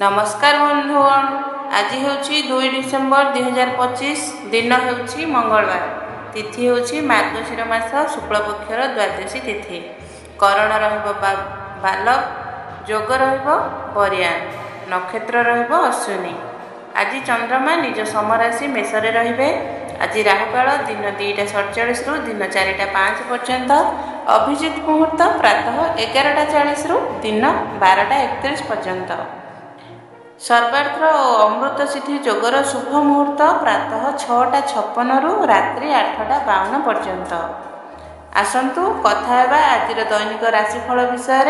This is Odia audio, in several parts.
नमस्कार बंधुगण। आज हूँ 2 डिसेम्बर 2025 दिन हूँ मंगलवार। तिथि हूँ मार्गशीर मास शुक्लपक्षर द्वादशी तिथि। करण बालक, जोग बरियान, नक्षत्र अश्विनी। आज चंद्रमा निज समराशि मेषरे रे। आज राहुकाल दिन 2:47 रु दिन 4:05 पर्यंत। अभिजित मुहूर्त प्रातः 11:40 रु दिन 12:31 पर्यंत। सर्वार्थ और अमृत सिद्धि जोगर शुभ मुहूर्त प्रातः 6:56 रु रात्रि 8:52 पर्यंत। आसतु कथा हेबा आज दैनिक राशिफल विषय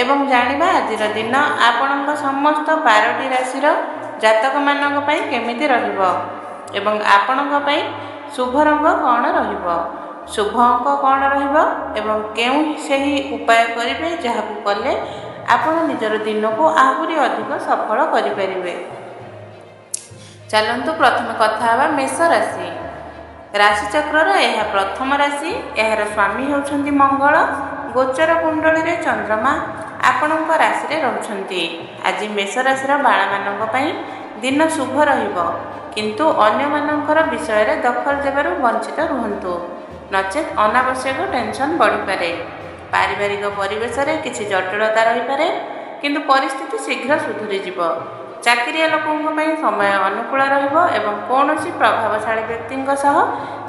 एवं जानिबा आज दिन आपणक समस्त 12टी राशि जातक मानक पई केमिति रहिबो एवं आपणक पई शुभ रंग कौन रहिबो, शुभ अंक कौन रहिबो एवं केउ सही उपाय करिवे जहाकु कले आपण निजर दिन को आहुरी अधिक सफल करिपरिबे। चलंतु प्रथम कथा हेबा मेष राशि। राशिचक्र यह प्रथम राशि। यार स्वामी होउछंती मंगल। गोचर कुंडली रे चंद्रमा आपणक राशि रे रहउछंती। आज मेष राशि बाला मानक पई दिन शुभ रहिबो, किंतु अन्य मानकर विषय रे दखल देबारु वंचित रुहंतु, नचेत अनावश्यक टेंशन बढ़ी पारे। पारिवारिक परिवेश रे किछि जटिलता रही पारे, किंतु परिस्थिति शीघ्र सुधुरी जिवो। चाकरिया लोकंक पई समय अनुकूल रहिबो एवं कोनोसी प्रभावशाली व्यक्तिंक सह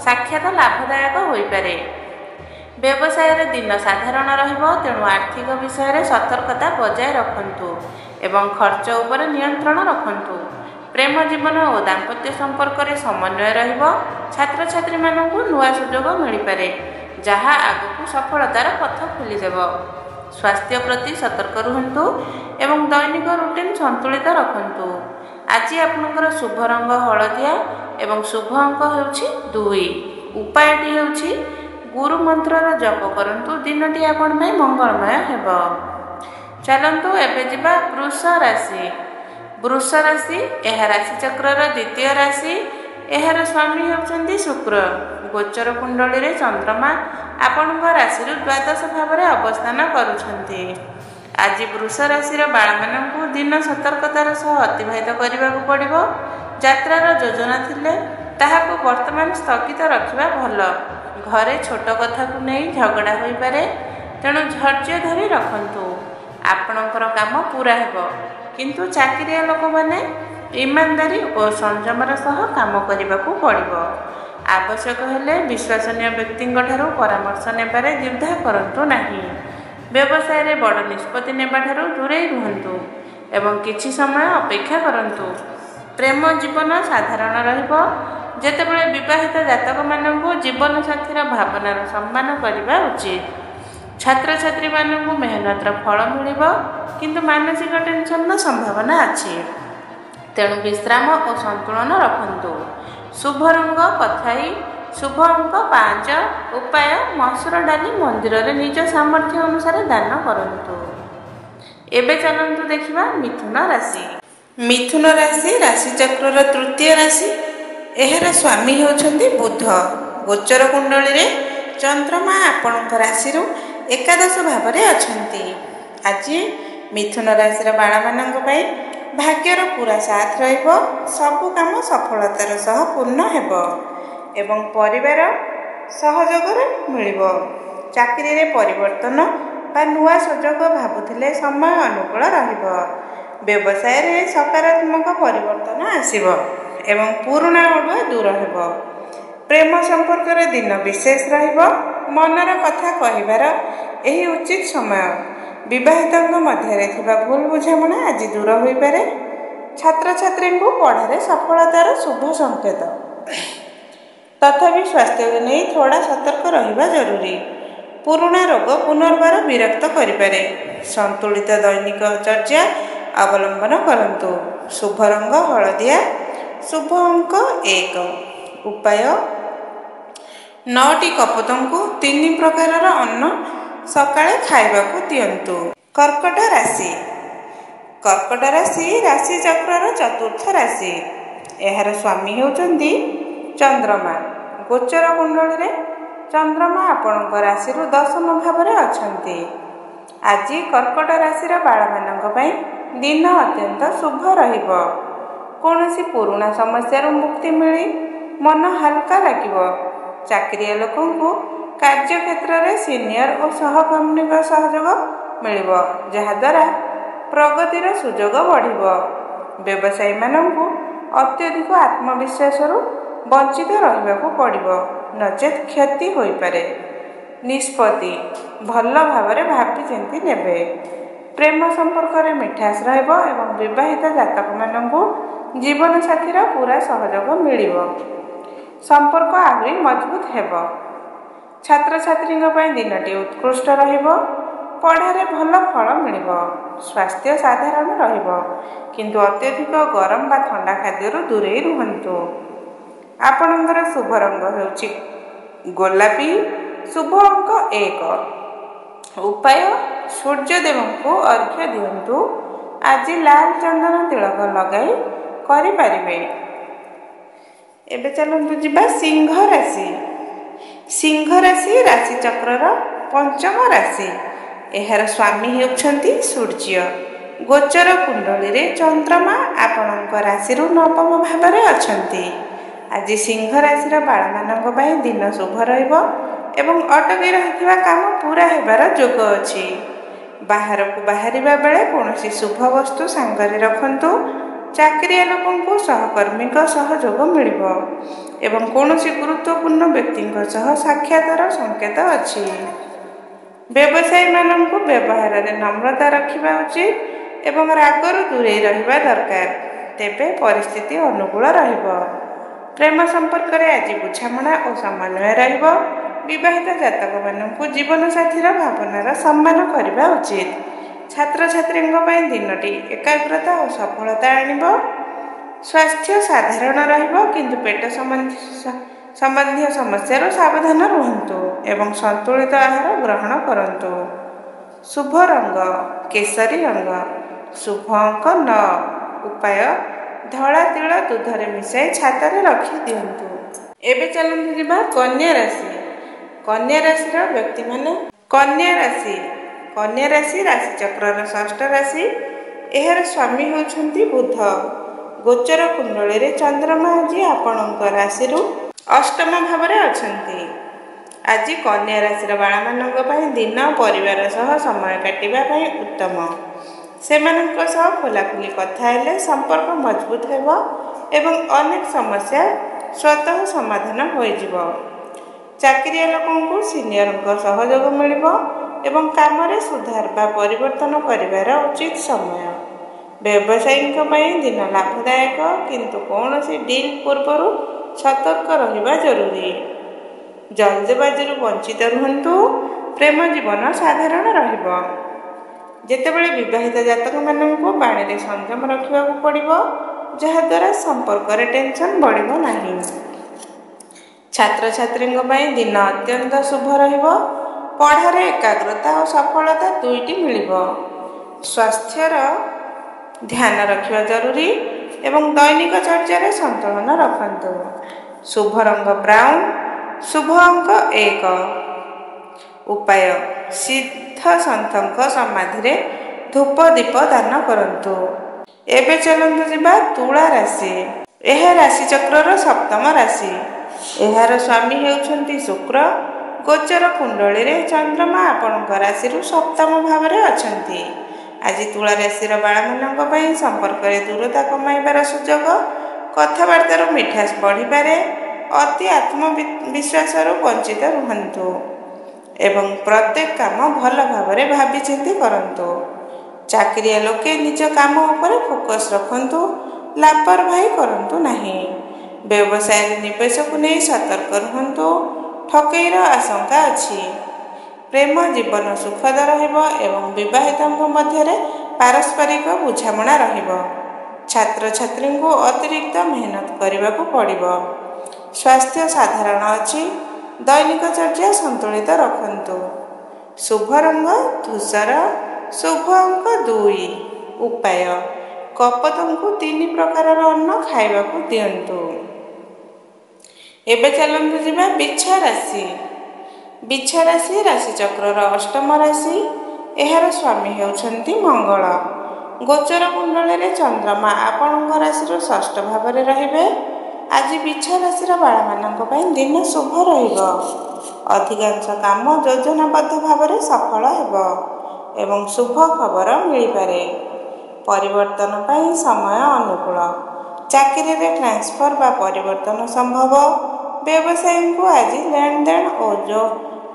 साक्षात लाभदायक होई पारे। व्यवसाय रे दिन साधारण रहिबो, तेणु आर्थिक विषय रे सतर्कता बजाय रखंतु एवं खर्च उपर नियंत्रण रखंतु। प्रेम जीवन और दाम्पत्य संपर्क रे समन्वय रहिबो। छात्र छात्री मानकु नुआ सुजोग मिली पारे, जहा आगकु सफलतार पथ खोलीदेव। स्वास्थ्य प्रति सतर्क रुहंतु एवं दैनिक रूटीन संतुलित रखंतु। आज आपनकर शुभ रंग हलदिया एवं शुभ अंक होउछि 2। उपायटी होउछि गुरु मंत्रर जप करंतु, दिनटी आपन पई मंगलमय हेबो। चलंतु एबे जिबा वृष राशि। वृष राशि यह राशि चक्रर द्वितीय राशि। यार स्वामी होउछंती शुक्र। गोचर कुंडली रे चंद्रमा आपणक राशि द्वादश भाव में अवस्थान करुछंती। आज वृष राशि बाला मानकु दिन सतर्कतार सह अतिबाहित करबाकू पड़िबो। यात्रार योजना थिले ताहाकू वर्तमान स्थगित रखिबा भल। घरे छोट कथा को नहीं झगड़ा होई पारे, तेणु धैर्य धरी रखंतु। आपणकर काम पूरा हेबो, किंतु चाकरिया लोक माने ईमानदारी और संयमर सह काम करबाकू पड़िबो। आवश्यक हेले विश्वसनीय व्यक्तिंक ठारू परामर्श नेबारे द्विधा करंतु नाही। व्यवसाय रे बड़ निष्पत्ति नेबा ठारू दूरे रुहंतु एवं किछि समय अपेक्षा करंतु। प्रेम जीवन साधारण रहिबो। जेतेबेले विवाहित जातक मानकु जीवन साथीर भावनार सम्मान करबा उचित। छात्र छात्री मानकु मेहनतर फल मिलिबो, किंतु मानसिक टेंशन संभावना अछि, तेणु विश्राम और संतुलन रखंतु। शुभ रंग कथाई, शुभ अंक 5। उपाय मसूर डाली मंदिर रे निज सामर्थ्य अनुसार दान करंतु। एबे चलंतु देखिबा मिथुन राशि। मिथुन राशि राशि चक्रर तृतीय राशि। एहर स्वामी होउछंती बुध। गोचर कुंडली रे चंद्रमा आपणक राशि रु एकादश भाव में अछंती। आज मिथुन राशि बाला मानक पई भाग्यर पूरा साथ रहिबो। सबु काम सफलतार सह पूर्ण हेबो एवं परिवार सहयोग मिलिबो। चाकरी रे परिवर्तन बा नुआ सुजोग भाबुथिले समय अनुकूल रहिबो। व्यवसाय रे सकारात्मक परिवर्तन आसीबो एवं पुराना अडुआ दूर हेबो। प्रेम संपर्क रे दिन विशेष रहिबो। मनर कथा कहिबार एही उचित समय। विवाहितों मध्य थिबा भूल बुझामणा आज दूर होई पारे। छात्र छात्री को पढ़ारे सफलतार शुभ संकेत। तथापि स्वास्थ्य को नहीं थोड़ा सतर्क रहिबा जरूरी। पुराना रोग पुनर्बार विरक्त करिपारे। संतुलित दैनिक चर्या अवलंबन करंतु। शुभ रंग हलदिया, शुभ अंक 1। उपाय 9टी कपोतों को 3 प्रकारर अन्न सकाळे खाइबाकू दियंतु। कर्कट राशि। कर्कट राशि राशि चक्रर चतुर्थ राशि। यार स्वामी होउछंती चंद्रमा। गोचर कुंडली रे चंद्रमा आपणक राशि दशम भाव में अछंती। आज कर्कट राशि बाला मानक पई ଦିନ ଅତ୍ୟନ୍ତ ଶୁଭ ରହିବ। କୌଣସି ପୁରୁଣା ସମସ୍ୟାରୁ ମୁକ୍ତି ମିଳି ମନ ହାଲକା ଲାଗିବ। ଚାକିରିଆ ଲୋକଙ୍କୁ କାର୍ଯ୍ୟକ୍ଷେତ୍ରରେ ସିନିୟର ଓ ସହକର୍ମୀଙ୍କ ସହଯୋଗ ମିଳିବ, ଯାହାଦ୍ୱାରା ପ୍ରଗତିର ସୁଯୋଗ ବଢ଼ିବ। ବ୍ୟବସାୟୀମାନଙ୍କୁ ଅତ୍ୟଧିକ ଆତ୍ମବିଶ୍ୱାସରୁ ବଞ୍ଚିତ ରହିବାକୁ ପଡ଼ିବ, ନଚେତ୍ କ୍ଷତି ହୋଇପାରେ। ନିଷ୍ପତ୍ତି ଭଲ ଭାବରେ ଭାବିଚିନ୍ତି ନେବେ। ପ୍ରେମ ସମ୍ପର୍କରେ ମିଠାସ ରହିବ ଏବଂ ବିବାହିତ ଜାତକମାନଙ୍କୁ ଜୀବନସାଥୀର ପୁରା ସହଯୋଗ ମିଳିବ। ସମ୍ପର୍କ ଆହୁରି ମଜବୁତ ହେବ। ଛାତ୍ରଛାତ୍ରୀଙ୍କ ପାଇଁ ଦିନଟି ଉତ୍କୃଷ୍ଟ ରହିବ। ପଢ଼ାରେ ଭଲ ଫଳ ମିଳିବ। ସ୍ୱାସ୍ଥ୍ୟ ସାଧାରଣ ରହିବ, କିନ୍ତୁ ଅତ୍ୟଧିକ ଗରମ ବା ଥଣ୍ଡା ଖାଦ୍ୟରୁ ଦୂରେଇ ରୁହନ୍ତୁ। ଆପଣଙ୍କର ଶୁଭ ରଙ୍ଗ ହେଉଛି ଗୋଲାପୀ। ଶୁଭ ଅଙ୍କ 1। ଉପାୟ ସୂର୍ଯ୍ୟଦେବଙ୍କୁ ଅର୍ଘ୍ୟ ଦିଅନ୍ତୁ। ଆଜି ଲାଲ ଚନ୍ଦନ ତିଳକ ଲଗାଇ କରିପାରିବେ। ଏବେ ଚାଲନ୍ତୁ ଯିବା ସିଂହ ରାଶି। ସିଂହ ରାଶି ରାଶିଚକ୍ରର ପଞ୍ଚମ ରାଶି। ଏହାର ସ୍ୱାମୀ ହେଉଛନ୍ତି ସୂର୍ଯ୍ୟ। ଗୋଚର କୁଣ୍ଡଳୀରେ ଚନ୍ଦ୍ରମା ଆପଣଙ୍କ ରାଶିରୁ ନବମ ଭାବରେ ଅଛନ୍ତି। ଆଜି ସିଂହ ରାଶିର ବାଳମାନଙ୍କ ପାଇଁ ଦିନ ଶୁଭ ରହିବ ଏବଂ ଅଟକି ରହିଥିବା କାମ ପୂରା ହେବାର ଯୋଗ ଅଛି। ବାହାରକୁ ବାହାରିବା ବେଳେ କୌଣସି ଶୁଭ ବସ୍ତୁ ସାଙ୍ଗରେ ରଖନ୍ତୁ। ଚାକିରିଆ ଲୋକଙ୍କୁ ସହକର୍ମୀଙ୍କ ସହଯୋଗ ମିଳିବ ଏବଂ କୌଣସି ଗୁରୁତ୍ୱପୂର୍ଣ୍ଣ ବ୍ୟକ୍ତିଙ୍କ ସହ ସାକ୍ଷାତର ସଂକେତ ଅଛି। ବ୍ୟବସାୟୀମାନଙ୍କୁ ବ୍ୟବହାରରେ ନମ୍ରତା ରଖିବା ଉଚିତ ଏବଂ ରାଗରୁ ଦୂରେଇ ରହିବା ଦରକାର, ତେବେ ପରିସ୍ଥିତି ଅନୁକୂଳ ରହିବ। ପ୍ରେମ ସମ୍ପର୍କରେ ଆଜି ବୁଝାମଣା ଓ ସମନ୍ୱୟ ରହିବ। ବିବାହିତ ଜାତକମାନଙ୍କୁ ଜୀବନସାଥୀର ଭାବନାର ସମ୍ମାନ କରିବା ଉଚିତ। ଛାତ୍ରଛାତ୍ରୀଙ୍କ ପାଇଁ ଦିନଟି ଏକାଗ୍ରତା ଓ ସଫଳତା ଆଣିବ। ସ୍ୱାସ୍ଥ୍ୟ ସାଧାରଣ ରହିବ, କିନ୍ତୁ ପେଟ ସମ୍ବନ୍ଧୀୟ ସମସ୍ୟାରୁ ସାବଧାନ ରୁହନ୍ତୁ ଏବଂ ସନ୍ତୁଳିତ ଆହାର ଗ୍ରହଣ କରନ୍ତୁ। ଶୁଭ ରଙ୍ଗ କେଶରୀ ରଙ୍ଗ। ଶୁଭ ଅଙ୍କ 9। ଉପାୟ ଧଳା ତିଳ ଦୁଧରେ ମିଶାଇ ଛାତରେ ରଖି ଦିଅନ୍ତୁ। ଏବେ ଚାଲନ୍ତୁ ଯିବା କନ୍ୟା ରାଶି। କନ୍ୟା ରାଶିର ବ୍ୟକ୍ତିମାନେ କନ୍ୟା ରାଶି ରାଶିଚକ୍ରର ଷଷ୍ଠ ରାଶି। ଏହାର ସ୍ୱାମୀ ହେଉଛନ୍ତି ବୁଧ। ଗୋଚର କୁଣ୍ଡଳୀରେ ଚନ୍ଦ୍ରମା ଆଜି ଆପଣଙ୍କ ରାଶିରୁ ଅଷ୍ଟମ ଭାବରେ ଅଛନ୍ତି। ଆଜି କନ୍ୟା ରାଶିର ବାଳମାନଙ୍କ ପାଇଁ ଦିନ ପରିବାର ସହ ସମୟ କାଟିବା ପାଇଁ ଉତ୍ତମ। ସେମାନଙ୍କ ସହ ଖୋଲାଖୋଲି କଥା ହେଲେ ସମ୍ପର୍କ ମଜବୁତ ହେବ ଏବଂ ଅନେକ ସମସ୍ୟା ସ୍ୱତଃ ସମାଧାନ ହୋଇଯିବ। ଚାକିରିଆ ଲୋକଙ୍କୁ ସିନିୟରଙ୍କ ସହଯୋଗ ମିଳିବ ଏବଂ କାମରେ ସୁଧାର ବା ପରିବର୍ତ୍ତନ କରିବାର ଉଚିତ ସମୟ। ବ୍ୟବସାୟୀଙ୍କ ପାଇଁ ଦିନ ଲାଭଦାୟକ, କିନ୍ତୁ କୌଣସି ଡିଲ୍ ପୂର୍ବରୁ ସତର୍କ ରହିବା ଜରୁରୀ। ଜଲଦବାଜିରୁ ବଞ୍ଚିତ ରୁହନ୍ତୁ। ପ୍ରେମ ଜୀବନ ସାଧାରଣ ରହିବ। ଯେତେବେଳେ ବିବାହିତ ଜାତକମାନଙ୍କୁ ବାଣୀରେ ସଂଯମ ରଖିବାକୁ ପଡ଼ିବ, ଯାହାଦ୍ୱାରା ସମ୍ପର୍କରେ ଟେନସନ୍ ବଢ଼ିବ ନାହିଁ। ଛାତ୍ରଛାତ୍ରୀଙ୍କ ପାଇଁ ଦିନ ଅତ୍ୟନ୍ତ ଶୁଭ ରହିବ। ପଢ଼ାରେ ଏକାଗ୍ରତା ଓ ସଫଳତା ଦୁଇଟି ମିଳିବ। ସ୍ୱାସ୍ଥ୍ୟର ଧ୍ୟାନ ରଖିବା ଜରୁରୀ ଏବଂ ଦୈନିକ ଚର୍ଚ୍ଚାରେ ସନ୍ତୁଳନ ରଖନ୍ତୁ। ଶୁଭ ରଙ୍ଗ ବ୍ରାଉନ। ଶୁଭ ଅଙ୍କ 1। ଉପାୟ ସିଦ୍ଧ ସନ୍ଥଙ୍କ ସମାଧିରେ ଧୂପ ଦୀପ ଦାନ କରନ୍ତୁ। ଏବେ ଚାଲନ୍ତୁ ଯିବା ତୁଳା ରାଶି। ଏହା ରାଶିଚକ୍ରର ସପ୍ତମ ରାଶି। ଏହାର ସ୍ୱାମୀ ହେଉଛନ୍ତି ଶୁକ୍ର। ଗୋଚର କୁଣ୍ଡଳୀରେ ଚନ୍ଦ୍ରମା ଆପଣଙ୍କ ରାଶିରୁ ସପ୍ତମ ଭାବରେ ଅଛନ୍ତି। ଆଜି ତୁଳା ରାଶିର ବାଳମାନଙ୍କ ପାଇଁ ସମ୍ପର୍କରେ ଦୂରତା କମାଇବାର ସୁଯୋଗ। କଥାବାର୍ତ୍ତାରୁ ମିଠାସ ବଢ଼ିପାରେ। ଅତି ଆତ୍ମବିଶ୍ୱାସରୁ ବଞ୍ଚିତ ରୁହନ୍ତୁ ଏବଂ ପ୍ରତ୍ୟେକ କାମ ଭଲ ଭାବରେ ଭାବିଚିନ୍ତି କରନ୍ତୁ। ଚାକିରିଆ ଲୋକେ ନିଜ କାମ ଉପରେ ଫୋକସ୍ ରଖନ୍ତୁ। ଲାପରବାହୀ କରନ୍ତୁ ନାହିଁ। ବ୍ୟବସାୟରେ ନିବେଶକୁ ନେଇ ସତର୍କ ରୁହନ୍ତୁ। ଠକେଇର ଆଶଙ୍କା ଅଛି। ପ୍ରେମ ଜୀବନ ସୁଖଦ ରହିବ ଏବଂ ବିବାହିତଙ୍କ ମଧ୍ୟରେ ପାରସ୍ପରିକ ବୁଝାମଣା ରହିବ। ଛାତ୍ରଛାତ୍ରୀଙ୍କୁ ଅତିରିକ୍ତ ମେହନତ କରିବାକୁ ପଡ଼ିବ। ସ୍ୱାସ୍ଥ୍ୟ ସାଧାରଣ ଅଛି। ଦୈନିକ ଚର୍ଚ୍ଚା ସନ୍ତୁଳିତ ରଖନ୍ତୁ। ଶୁଭ ରଙ୍ଗ ଧୂସର। ଶୁଭ ଅଙ୍କ 2। ଉପାୟ କପୋତଙ୍କୁ 3 ପ୍ରକାରର ଅନ୍ନ ଖାଇବାକୁ ଦିଅନ୍ତୁ। ଏବେ ଚାଲନ୍ତୁ ଯିବା ବିଛା ରାଶି। ବିଛା ରାଶି ରାଶିଚକ୍ରର ଅଷ୍ଟମ ରାଶି। ଏହାର ସ୍ୱାମୀ ହେଉଛନ୍ତି ମଙ୍ଗଳ। ଗୋଚର କୁଣ୍ଡଳୀରେ ଚନ୍ଦ୍ରମା ଆପଣଙ୍କ ରାଶିରୁ ଷଷ୍ଠ ଭାବରେ ରହିବେ। ଆଜି ବିଚ୍ଛ ରାଶିର ବାଳାମାନଙ୍କ ପାଇଁ ଦିନ ଶୁଭ ରହିବ। ଅଧିକାଂଶ କାମ ଯୋଜନାବଦ୍ଧ ଭାବରେ ସଫଳ ହେବ ଏବଂ ଶୁଭ ଖବର ମିଳିପାରେ। ପରିବର୍ତ୍ତନ ପାଇଁ ସମୟ ଅନୁକୂଳ। ଚାକିରିରେ ଟ୍ରାନ୍ସଫର ବା ପରିବର୍ତ୍ତନ ସମ୍ଭବ। ବ୍ୟବସାୟୀଙ୍କୁ ଆଜି ଲେଣଦେଣ ଓ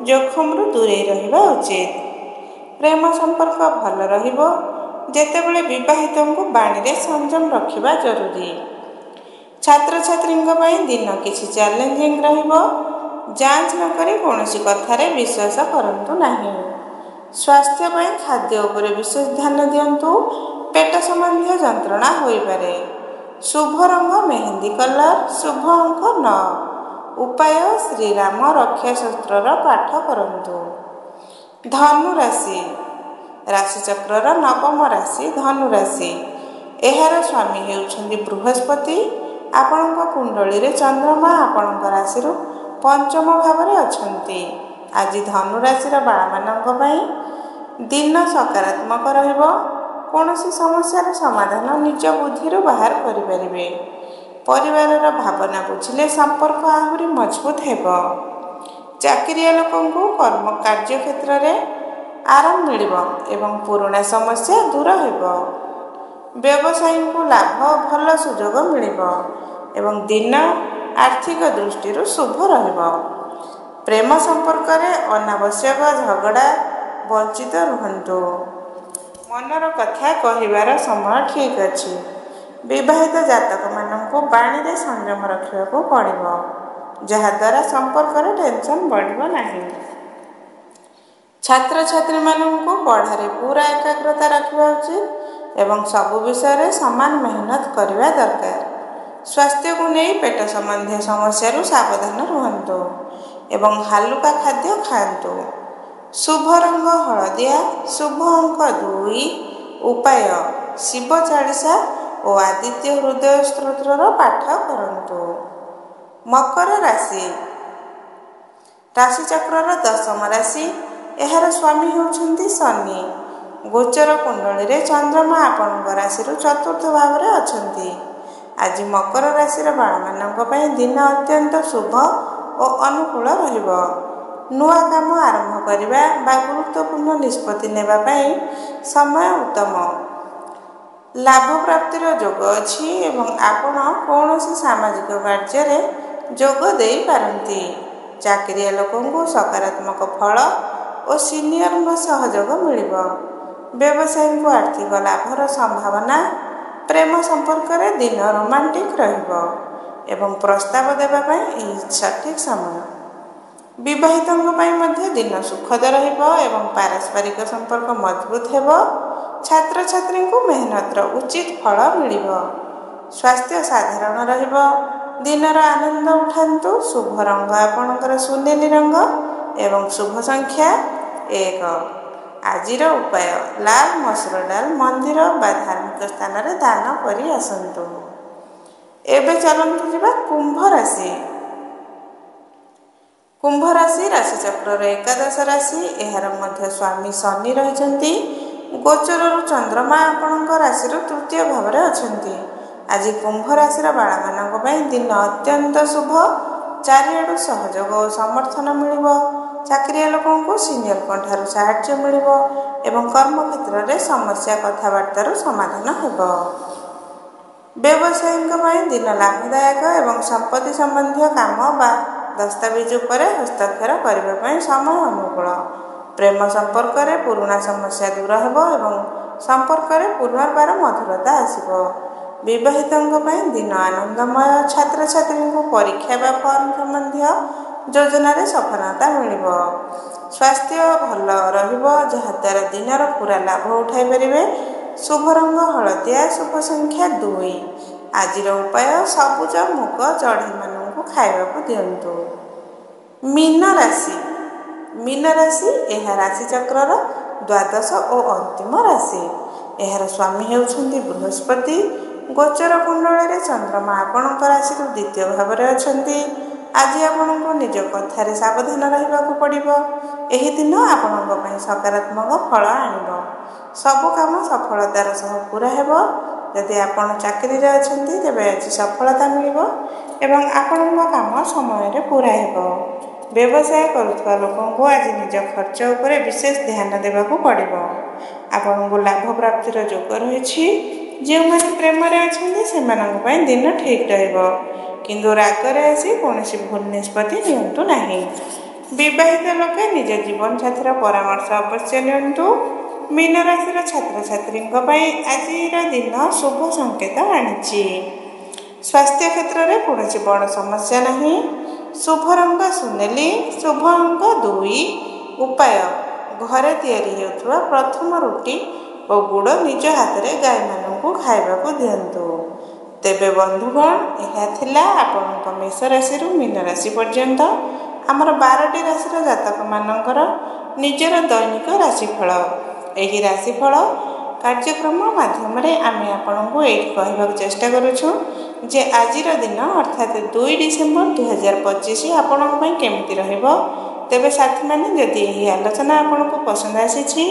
ଜୋଖମରୁ ଦୂରେଇ ରହିବା ଉଚିତ। ପ୍ରେମ ସମ୍ପର୍କ ଭଲ ରହିବ। ଯେତେବେଳେ ବିବାହିତଙ୍କୁ ବାଣୀରେ ସଂଯମ ରଖିବା ଜରୁରୀ। ଛାତ୍ରଛାତ୍ରୀଙ୍କ ପାଇଁ ଦିନ କିଛି ଚ୍ୟାଲେଞ୍ଜିଂ ରହିବ। ଯାଞ୍ଚ ନକରି କୌଣସି କଥାରେ ବିଶ୍ୱାସ କରନ୍ତୁ ନାହିଁ। ସ୍ୱାସ୍ଥ୍ୟ ପାଇଁ ଖାଦ୍ୟ ଉପରେ ବିଶେଷ ଧ୍ୟାନ ଦିଅନ୍ତୁ। ପେଟ ସମ୍ବନ୍ଧୀୟ ଯନ୍ତ୍ରଣା ହୋଇପାରେ। ଶୁଭ ରଙ୍ଗ ମେହେନ୍ଦି କଲର। ଶୁଭ ଅଙ୍କ 9। ଉପାୟ ଶ୍ରୀରାମ ରକ୍ଷା ସ୍ତୋତ୍ରର ପାଠ କରନ୍ତୁ। ଧନୁ ରାଶି। ରାଶିଚକ୍ରର ନବମ ରାଶି ଧନୁ ରାଶି। ଏହାର ସ୍ୱାମୀ ହେଉଛନ୍ତି ବୃହସ୍ପତି। ଆପଣଙ୍କ କୁଣ୍ଡଳୀରେ ଚନ୍ଦ୍ରମା ଆପଣଙ୍କ ରାଶିରୁ ପଞ୍ଚମ ଭାବରେ ଅଛନ୍ତି। ଆଜି ଧନୁ ରାଶିର ବାଳାମାନଙ୍କ ପାଇଁ ଦିନ ସକାରାତ୍ମକ ରହିବ। କୌଣସି ସମସ୍ୟାର ସମାଧାନ ନିଜ ବୁଦ୍ଧିରୁ ବାହାର କରିପାରିବେ। ପରିବାରର ଭାବନା ବୁଝିଲେ ସମ୍ପର୍କ ଆହୁରି ମଜବୁତ ହେବ। ଚାକିରିଆ ଲୋକଙ୍କୁ କାର୍ଯ୍ୟକ୍ଷେତ୍ରରେ ଆରାମ ମିଳିବ ଏବଂ ପୁରୁଣା ସମସ୍ୟା ଦୂର ହେବ। ବ୍ୟବସାୟୀଙ୍କୁ ଲାଭ ଭଲ ସୁଯୋଗ ମିଳିବ ଏବଂ ଦିନ ଆର୍ଥିକ ଦୃଷ୍ଟିରୁ ଶୁଭ ରହିବ। ପ୍ରେମ ସମ୍ପର୍କରେ ଅନାବଶ୍ୟକ ଝଗଡ଼ା ବଞ୍ଚିତ ରୁହନ୍ତୁ। ମନର କଥା କହିବାର ସମୟ ଠିକ୍ ଅଛି। ବିବାହିତ ଜାତକମାନଙ୍କୁ ବାଣୀରେ ସଂଯମ ରଖିବାକୁ ପଡ଼ିବ, ଯାହାଦ୍ୱାରା ସମ୍ପର୍କରେ ଟେନସନ୍ ବଢ଼ିବ ନାହିଁ। ଛାତ୍ରଛାତ୍ରୀମାନଙ୍କୁ ପଢ଼ାରେ ପୂରା ଏକାଗ୍ରତା ରଖିବା ଉଚିତ ଏବଂ ସବୁ ବିଷୟରେ ସମାନ ମେହନତ କରିବା ଦରକାର। ସ୍ୱାସ୍ଥ୍ୟକୁ ନେଇ ପେଟ ସମ୍ବନ୍ଧୀୟ ସମସ୍ୟାରୁ ସାବଧାନ ରୁହନ୍ତୁ ଏବଂ ହାଲୁକା ଖାଦ୍ୟ ଖାଆନ୍ତୁ। ଶୁଭ ରଙ୍ଗ ହଳଦିଆ। ଶୁଭ ଅଙ୍କ 2। ଉପାୟ ଶିବ ଚାଳିସା ଓ ଆଦିତ୍ୟ ହୃଦୟ ସ୍ତୋତ୍ରର ପାଠ କରନ୍ତୁ। ମକର ରାଶି। ରାଶିଚକ୍ରର ଦଶମ ରାଶି। ଏହାର ସ୍ୱାମୀ ହେଉଛନ୍ତି ଶନି। ଗୋଚର କୁଣ୍ଡଳୀରେ ଚନ୍ଦ୍ରମା ଆପଣଙ୍କ ରାଶିରୁ ଚତୁର୍ଥ ଭାବରେ ଅଛନ୍ତି। ଆଜି ମକର ରାଶିର ବାଳାମାନଙ୍କ ପାଇଁ ଦିନ ଅତ୍ୟନ୍ତ ଶୁଭ ଓ ଅନୁକୂଳ ରହିବ। ନୂଆ କାମ ଆରମ୍ଭ କରିବା ବା ଗୁରୁତ୍ୱପୂର୍ଣ୍ଣ ନିଷ୍ପତ୍ତି ନେବା ପାଇଁ ସମୟ ଉତ୍ତମ। ଲାଭ ପ୍ରାପ୍ତିର ଯୋଗ ଅଛି ଏବଂ ଆପଣ କୌଣସି ସାମାଜିକ କାର୍ଯ୍ୟରେ ଯୋଗ ଦେଇପାରନ୍ତି। ଚାକିରିଆ ଲୋକଙ୍କୁ ସକାରାତ୍ମକ ଫଳ ଓ ସିନିୟରଙ୍କ ସହଯୋଗ ମିଳିବ। ବ୍ୟବସାୟୀଙ୍କୁ ଆର୍ଥିକ ଲାଭର ସମ୍ଭାବନା। ପ୍ରେମ ସମ୍ପର୍କରେ ଦିନ ରୋମାଣ୍ଟିକ୍ ରହିବ ଏବଂ ପ୍ରସ୍ତାବ ଦେବା ପାଇଁ ଏହି ସଠିକ୍ ସମୟ। ବିବାହିତଙ୍କ ପାଇଁ ମଧ୍ୟ ଦିନ ସୁଖଦ ରହିବ ଏବଂ ପାରସ୍ପରିକ ସମ୍ପର୍କ ମଜବୁତ ହେବ। ଛାତ୍ରଛାତ୍ରୀଙ୍କୁ ମେହନତର ଉଚିତ ଫଳ ମିଳିବ। ସ୍ୱାସ୍ଥ୍ୟ ସାଧାରଣ ରହିବ। ଦିନର ଆନନ୍ଦ ଉଠାନ୍ତୁ। ଶୁଭ ରଙ୍ଗ ଆପଣଙ୍କର ସୁନେଲି ରଙ୍ଗ ଏବଂ ଶୁଭ ସଂଖ୍ୟା 1। ଆଜିର ଉପାୟ ଲାଲ ମସୁର ଡାଲ ମନ୍ଦିର ବା ଧାର୍ମିକ ସ୍ଥାନରେ ଦାନ କରି ଆସନ୍ତୁ। ଏବେ ଚାଲନ୍ତୁ ଯିବା କୁମ୍ଭ ରାଶି। କୁମ୍ଭ ରାଶି ରାଶିଚକ୍ରର ଏକାଦଶ ରାଶି। ଏହାର ମଧ୍ୟ ସ୍ୱାମୀ ଶନି ରହିଛନ୍ତି। ଗୋଚରରୁ ଚନ୍ଦ୍ରମା ଆପଣଙ୍କ ରାଶିରୁ ତୃତୀୟ ଭାବରେ ଅଛନ୍ତି। ଆଜି କୁମ୍ଭ ରାଶିର ବାଳାମାନଙ୍କ ପାଇଁ ଦିନ ଅତ୍ୟନ୍ତ ଶୁଭ। ଚାରିଆଡ଼ୁ ସହଯୋଗ ଓ ସମର୍ଥନ ମିଳିବ। ଚାକିରିଆ ଲୋକଙ୍କୁ ସିନିୟରଙ୍କ ଠାରୁ ସାହାଯ୍ୟ ମିଳିବ ଏବଂ କର୍ମକ୍ଷେତ୍ରରେ ସମସ୍ୟା କଥାବାର୍ତ୍ତାରୁ ସମାଧାନ ହେବ। ବ୍ୟବସାୟୀଙ୍କ ପାଇଁ ଦିନ ଲାଭଦାୟକ ଏବଂ ସମ୍ପତ୍ତି ସମ୍ବନ୍ଧୀୟ କାମ ବା ଦସ୍ତାବିଜ ଉପରେ ହସ୍ତାକ୍ଷର କରିବା ପାଇଁ ସମୟ ଅନୁକୂଳ। ପ୍ରେମ ସମ୍ପର୍କରେ ପୁରୁଣା ସମସ୍ୟା ଦୂର ହେବ ଏବଂ ସମ୍ପର୍କରେ ପୁନର୍ବାର ମଧୁରତା ଆସିବ। ବିବାହିତଙ୍କ ପାଇଁ ଦିନ ଆନନ୍ଦମୟ। ଛାତ୍ରଛାତ୍ରୀଙ୍କୁ ପରୀକ୍ଷା ବା ଫର୍ମ ସମ୍ବନ୍ଧୀୟ ଯୋଜନାରେ ସଫଳତା ମିଳିବ। ସ୍ୱାସ୍ଥ୍ୟ ଭଲ ରହିବ, ଯାହାଦ୍ୱାରା ଦିନର ପୂରା ଲାଭ ଉଠାଇ ପାରିବେ। ଶୁଭ ରଙ୍ଗ ହଳଦିଆ। ଶୁଭ ସଂଖ୍ୟା 2। ଆଜିର ଉପାୟ ସବୁଜ ମୁଗ ଚଢ଼େଇମାନଙ୍କୁ ଖାଇବାକୁ ଦିଅନ୍ତୁ। ମୀନ ରାଶି। ମୀନ ରାଶି ଏହା ରାଶିଚକ୍ରର ଦ୍ୱାଦଶ ଓ ଅନ୍ତିମ ରାଶି। ଏହାର ସ୍ୱାମୀ ହେଉଛନ୍ତି ବୃହସ୍ପତି। ଗୋଚର କୁଣ୍ଡଳୀରେ ଚନ୍ଦ୍ରମା ଆପଣଙ୍କ ରାଶିରୁ ଦ୍ୱିତୀୟ ଭାବରେ ଅଛନ୍ତି। ଆଜି ଆପଣଙ୍କୁ ନିଜ କଥାରେ ସାବଧାନ ରହିବାକୁ ପଡ଼ିବ। ଏହି ଦିନ ଆପଣଙ୍କ ପାଇଁ ସକାରାତ୍ମକ ଫଳ ଆଣିବ। ସବୁ କାମ ସଫଳତାର ସହ ପୁରା ହେବ। ଯଦି ଆପଣ ଚାକିରିରେ ଅଛନ୍ତି ତେବେ ଆଜି ସଫଳତା ମିଳିବ ଏବଂ ଆପଣଙ୍କ କାମ ସମୟରେ ପୁରା ହେବ। ବ୍ୟବସାୟ କରୁଥିବା ଲୋକଙ୍କୁ ଆଜି ନିଜ ଖର୍ଚ୍ଚ ଉପରେ ବିଶେଷ ଧ୍ୟାନ ଦେବାକୁ ପଡ଼ିବ। ଆପଣଙ୍କୁ ଲାଭ ପ୍ରାପ୍ତିର ଯୋଗ ରହିଛି। ଯେଉଁମାନେ ପ୍ରେମରେ ଅଛନ୍ତି ସେମାନଙ୍କ ପାଇଁ ଦିନ ଠିକ୍ ରହିବ, କିନ୍ତୁ ରାଗରେ ଆସି କୌଣସି ଭୁଲ ନିଷ୍ପତ୍ତି ନିଅନ୍ତୁ ନାହିଁ। ବିବାହିତ ଲୋକେ ନିଜ ଜୀବନସାଥୀର ପରାମର୍ଶ ଅବଶ୍ୟ ନିଅନ୍ତୁ। ମୀନ ରାଶିର ଛାତ୍ରଛାତ୍ରୀଙ୍କ ପାଇଁ ଆଜିର ଦିନ ଶୁଭ ସଂକେତ ଆଣିଛି। ସ୍ୱାସ୍ଥ୍ୟ କ୍ଷେତ୍ରରେ କୌଣସି ବଡ଼ ସମସ୍ୟା ନାହିଁ। ଶୁଭ ରଙ୍ଗ ସୁନେଲି, ଶୁଭ ଅଙ୍କ 2। ଉପାୟ, ଘରେ ତିଆରି ହେଉଥିବା ପ୍ରଥମ ରୁଟି ଓ ଗୁଡ଼ ନିଜ ହାତରେ ଗାଈମାନଙ୍କୁ ଖାଇବାକୁ ଦିଅନ୍ତୁ। ତେବେ ବନ୍ଧୁଗଣ, ଏହା ଥିଲା ଆପଣଙ୍କ ମେଷ ରାଶିରୁ ମୀନ ରାଶି ପର୍ଯ୍ୟନ୍ତ ଆମର 12ଟି ରାଶିର ଜାତକମାନଙ୍କର ନିଜର ଦୈନିକ ରାଶିଫଳ। ଏହି ରାଶିଫଳ କାର୍ଯ୍ୟକ୍ରମ ମାଧ୍ୟମରେ ଆମେ ଆପଣଙ୍କୁ ଏଇଠି କହିବାକୁ ଚେଷ୍ଟା କରୁଛୁ ଯେ ଆଜିର ଦିନ ଅର୍ଥାତ୍ 2 ଡିସେମ୍ବର 2025 ଆପଣଙ୍କ ପାଇଁ କେମିତି ରହିବ। ତେବେ ସାଥୀମାନେ, ଯଦି ଏହି ଆଲୋଚନା ଆପଣଙ୍କୁ ପସନ୍ଦ ଆସିଛି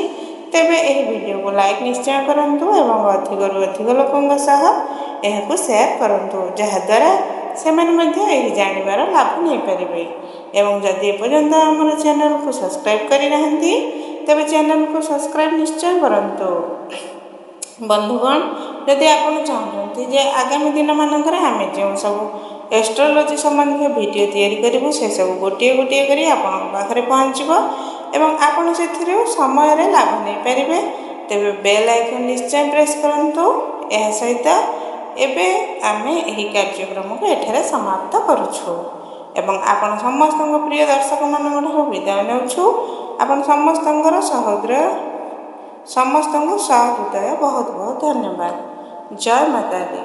ତେବେ ଏହି ଭିଡ଼ିଓକୁ ଲାଇକ୍ ନିଶ୍ଚୟ କରନ୍ତୁ ଏବଂ ଅଧିକରୁ ଅଧିକ ଲୋକଙ୍କ ସହ ଏହାକୁ ସେୟାର କରନ୍ତୁ, ଯାହାଦ୍ୱାରା ସେମାନେ ମଧ୍ୟ ଏହି ଜାଣିବାର ଲାଭ ନେଇପାରିବେ। ଏବଂ ଯଦି ଏପର୍ଯ୍ୟନ୍ତ ଆମର ଚ୍ୟାନେଲକୁ ସବସ୍କ୍ରାଇବ୍ କରିନାହାନ୍ତି ତେବେ ଚ୍ୟାନେଲକୁ ସବସ୍କ୍ରାଇବ୍ ନିଶ୍ଚୟ କରନ୍ତୁ। ବନ୍ଧୁଗଣ, ଯଦି ଆପଣ ଚାହୁଁଛନ୍ତି ଯେ ଆଗାମୀ ଦିନମାନଙ୍କରେ ଆମେ ଯେଉଁ ସବୁ ଏଷ୍ଟ୍ରୋଲୋଜି ସମ୍ବନ୍ଧୀୟ ଭିଡ଼ିଓ ତିଆରି କରିବୁ ସେସବୁ ଗୋଟିଏ ଗୋଟିଏ କରି ଆପଣଙ୍କ ପାଖରେ ପହଞ୍ଚିବ ଏବଂ ଆପଣ ସେଥିରୁ ସମୟରେ ଲାଭ ନେଇପାରିବେ, ତେବେ ବେଲ୍ ଆଇକନ୍ ନିଶ୍ଚୟ ପ୍ରେସ୍ କରନ୍ତୁ। ଏହା ସହିତ ଏବେ ଆମେ ଏହି କାର୍ଯ୍ୟକ୍ରମକୁ ଏଠାରେ ସମାପ୍ତ କରୁଛୁ ଏବଂ ଆପଣ ସମସ୍ତଙ୍କ ପ୍ରିୟ ଦର୍ଶକମାନଙ୍କଠାରୁ ବିଦାୟ ନେଉଛୁ। ଆପଣ ସମସ୍ତଙ୍କୁ ସହୃଦୟ ବହୁତ ବହୁତ ଧନ୍ୟବାଦ। ଜୟ ମାତା ଦି।